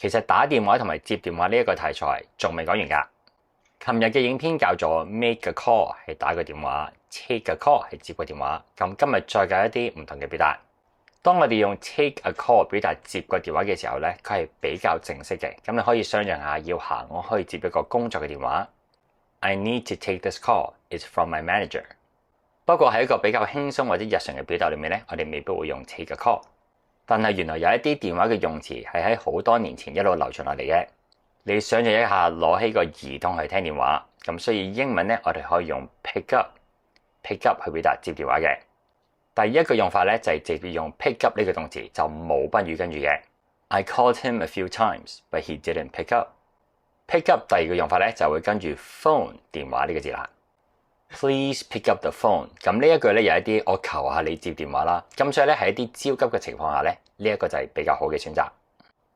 其實打電話同埋接電話呢一個題材仲未講完㗎。琴日嘅影片教咗 make a call 係打個電話 ，take a call 係接個電話。咁今日再教一啲唔同嘅表達。當我哋用 take a call 表達接個電話嘅時候咧，佢係比較正式嘅。咁你可以想象下，要行我可以接一個工作嘅電話。I need to take this call. It's from my manager。不過喺一個比較輕鬆或者日常嘅表達裏面咧，我哋未必會用 take a call。但係原來有一啲電話嘅用詞係喺好多年前一路流傳落嚟嘅。你想象一下，攞起個移動去聽電話，咁所以英文咧，我哋可以用 pick up 去表達接電話嘅。第一個用法咧就係直接用 pick up 呢個動詞，就冇賓語跟住嘅。I called him a few times, but he didn't pick up。pick up 第二個用法咧就會跟住 phone 電話呢個字啦。Please pick up the phone。咁呢一句咧有一啲我求下你接電話啦，咁所以咧喺一啲焦急嘅情況下咧，呢一個就係比較好嘅選擇。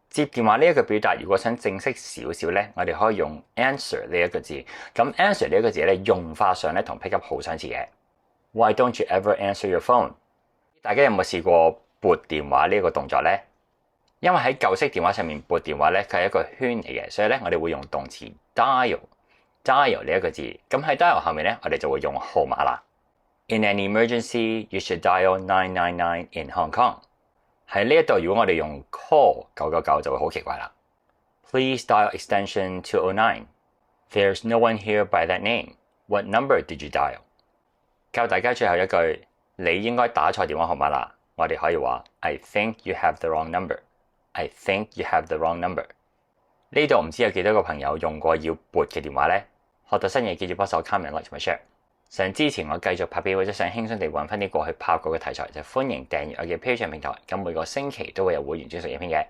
接電話呢一個表達，如果想正式少少咧，我哋可以用 answer 呢一個字。咁 answer 呢一個字咧用法上咧同 pick up 好相似嘅。Why don't you ever answer your phone？ 大家有冇試過撥電話呢一個動作咧？因為喺舊式電話上面撥電話咧，佢係一個圈嚟嘅，所以咧我哋會用動詞 dial 呢一個字。咁喺 dial 後面咧，我哋就會用號碼啦。In an emergency, you should dial 999 in Hong Kong。喺呢一度，如果我哋用 call 999就會好奇怪啦。Please dial extension 209。There's no one here by that name. What number did you dial？ 教大家最後一句，你應該打錯電話號碼啦。我哋可以話 I think you have the wrong number。I think you have the wrong number。呢度唔知有幾多個朋友用過要撥嘅電話呢？學到新嘢記住幫手 comment、like 同埋 share。想支持我繼續拍片或者想輕鬆地揾翻啲過去拍過嘅題材，就歡迎訂閱我嘅 Patreon 平台。咁每個星期都會有會員專屬影片嘅。